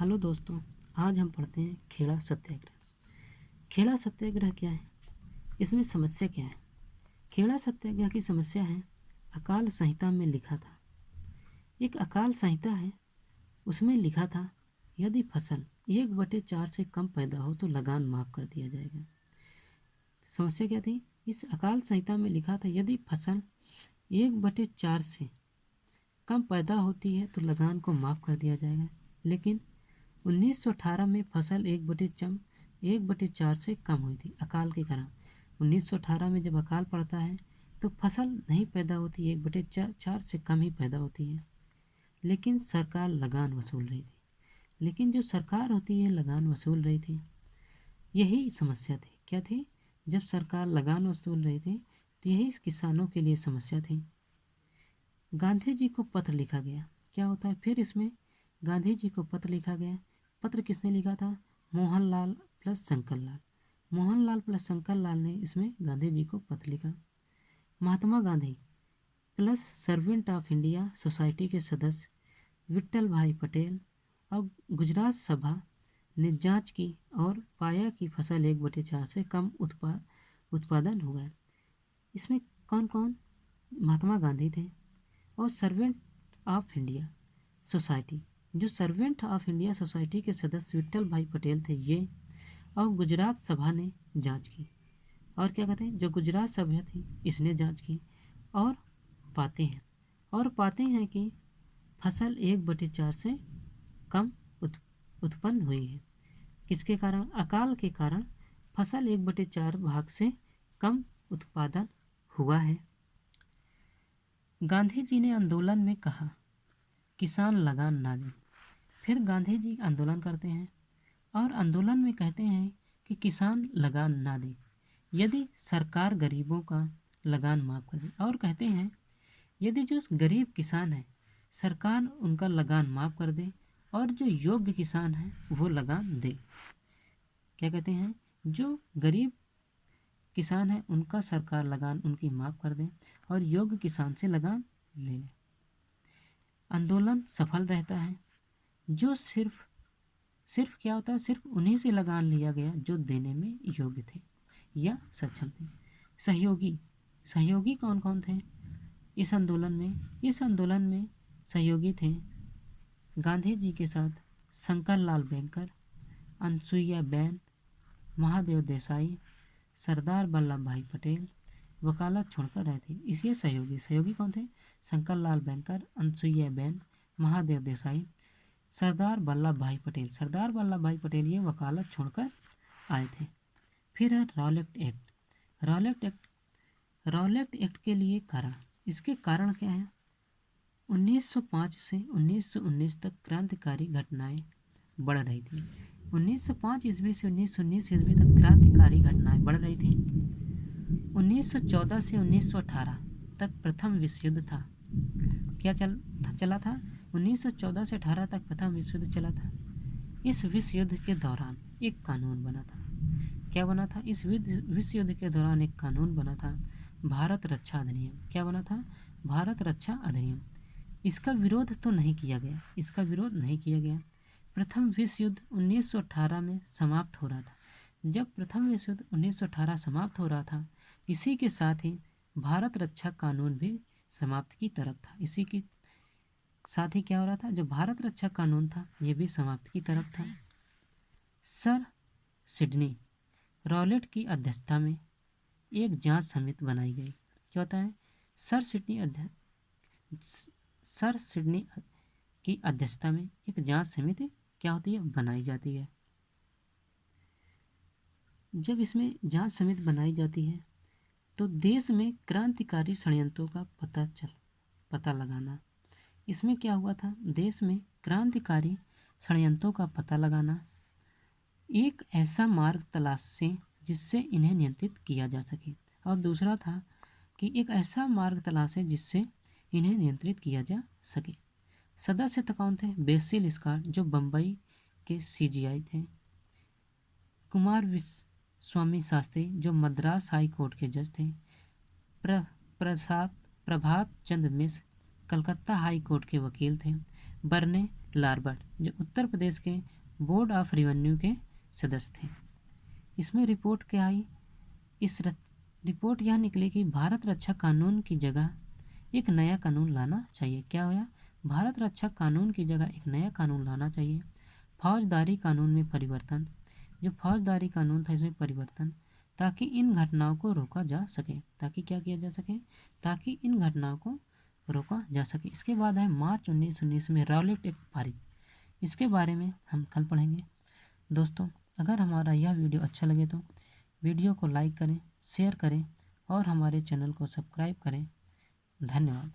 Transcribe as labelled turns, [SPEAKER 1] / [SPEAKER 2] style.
[SPEAKER 1] Hello दोस्तों, आज हम पढ़ते हैं खेड़ा सत्याग्रह। खेड़ा सत्याग्रह क्या है, इसमें समस्या क्या है। खेड़ा सत्याग्रह की समस्या है, अकाल संहिता में लिखा था। एक अकाल संहिता है, उसमें लिखा था यदि फसल 1/4 से कम पैदा हो तो लगान माफ़ कर दिया जाएगा। समस्या क्या थी, इस अकाल संहिता में लिखा था यदि फसल 1/4 से कम पैदा होती है तो लगान को माफ़ कर दिया जाएगा। लेकिन 1918 में फसल 1/4 से कम हुई थी अकाल के कारण। 1918 में जब अकाल पड़ता है तो फसल नहीं पैदा होती, 1/4 से कम ही पैदा होती है। लेकिन सरकार लगान वसूल रही थी। लेकिन जो सरकार होती है लगान वसूल रही थी, यही समस्या थी। क्या थी, जब सरकार लगान वसूल रही थी तो यही किसानों के लिए समस्या थी। गांधी जी को पत्र लिखा गया। क्या होता है फिर इसमें, गांधी जी को पत्र लिखा गया। पत्र किसने लिखा था, मोहनलाल प्लस शंकरलाल। मोहनलाल प्लस शंकरलाल ने इसमें गांधी जी को पत्र लिखा। Mahatma Gandhi plus servant of India society के सदस्य विट्ठल भाई पटेल और गुजरात सभा ने जांच की और पाया कि फसल 1/4 से कम उत्पादन हुआ है। इसमें कौन कौन, महात्मा गांधी थे और सर्वेंट ऑफ इंडिया सोसाइटी, जो सर्वेंट ऑफ इंडिया सोसाइटी के सदस्य विट्ठल भाई पटेल थे ये, और गुजरात सभा ने जांच की। और क्या कहते हैं, जो गुजरात सभा थी इसने जांच की और पाते हैं कि फसल 1/4 से कम उत्पन्न हुई है। किसके कारण, अकाल के कारण फसल 1/4 भाग से कम उत्पादन हुआ है। गांधी जी ने आंदोलन में कहा किसान लगान ना दें। फिर गांधी जी आंदोलन करते हैं और आंदोलन में कहते हैं कि किसान लगान ना दें यदि सरकार गरीबों का लगान माफ़ कर दे। और कहते हैं यदि जो गरीब किसान है सरकार उनका लगान माफ़ कर दे और जो योग्य किसान है वो लगान दे। क्या कहते हैं, जो गरीब किसान है उनका सरकार लगान उनकी माफ़ कर दे और योग्य किसान से लगान ले ले। आंदोलन सफल रहता है। जो सिर्फ क्या होता है, सिर्फ उन्हीं से लगान लिया गया जो देने में योग्य थे या सक्षम थे। सहयोगी कौन कौन थे इस आंदोलन में? इस आंदोलन में सहयोगी थे गांधी जी के साथ शंकरलाल बैंकर, अनसुईया बेन, महादेव देसाई, सरदार वल्लभ भाई पटेल वकालत छोड़कर रहे थे। इसी सहयोगी कौन थे, शंकरलाल बैंकर, अनसुईया बेन, महादेव देसाई, सरदार वल्लभ भाई पटेल। सरदार वल्लभ भाई पटेल ये वकालत छोड़कर आए थे। फिर है रॉलेट एक्ट। रॉलेट एक्ट के लिए कारण, इसके कारण क्या है, 1905 से 1919 तक क्रांतिकारी घटनाएं बढ़ रही थी। 1905 ईस्वी से 1919 ईस्वी तक क्रांतिकारी घटनाएं बढ़ रही थी। 1914 से 1918 तक प्रथम विश्व युद्ध था। क्या चला था, 1914 से 18 तक प्रथम विश्व युद्ध चला था। इस विश्व युद्ध के दौरान एक कानून बना था। क्या बना था, इस विश्व युद्ध के दौरान एक कानून बना था, भारत रक्षा अधिनियम। क्या बना था, भारत रक्षा अधिनियम। इसका विरोध तो नहीं किया गया। प्रथम विश्व युद्ध 1918 में समाप्त हो रहा था। जब प्रथम विश्व युद्ध 1918 समाप्त हो रहा था, इसी के साथ ही भारत रक्षा कानून भी समाप्त की तरफ था। इसी के साथ ही क्या हो रहा था, जो भारत रक्षा कानून था ये भी समाप्त की तरफ था। सर सिडनी रॉलेट की अध्यक्षता में एक जांच समिति बनाई गई। क्या होता है, सर सिडनी की अध्यक्षता में एक जांच समिति क्या होती है, बनाई जाती है। जब इसमें जांच समिति बनाई जाती है तो देश में क्रांतिकारी षड्यंत्रों का पता लगाना। इसमें क्या हुआ था, देश में क्रांतिकारी षड्यंत्रों का पता लगाना, एक ऐसा मार्ग तलाशें जिससे इन्हें नियंत्रित किया जा सके। और दूसरा था कि एक ऐसा मार्ग तलाशें जिससे इन्हें नियंत्रित किया जा सके। सदस्य कौन थे, बेसिल स्कॉट जो बम्बई के सीजीआई थे, कुमार स्वामी शास्त्री जो मद्रास हाई कोर्ट के जज थे, प्रभात चंद्र मिश्र कलकत्ता हाई कोर्ट के वकील थे, बर्ने लार्बट, जो उत्तर प्रदेश के बोर्ड ऑफ रेवेन्यू के सदस्य थे। इसमें रिपोर्ट क्या आई? रिपोर्ट यह निकली कि भारत रक्षा कानून की जगह एक नया कानून लाना चाहिए। क्या होया? भारत रक्षा कानून की जगह एक नया कानून लाना चाहिए। फौजदारी कानून में परिवर्तन, जो फौजदारी कानून था इसमें परिवर्तन, ताकि इन घटनाओं को रोका जा सके। ताकि क्या किया जा सके? ताकि इन घटनाओं को रोका जा सके। इसके बाद है मार्च 1919 में रॉलेट एक्ट पारित। इसके बारे में हम कल पढ़ेंगे। दोस्तों, अगर हमारा यह वीडियो अच्छा लगे तो वीडियो को लाइक करें, शेयर करें और हमारे चैनल को सब्सक्राइब करें। धन्यवाद।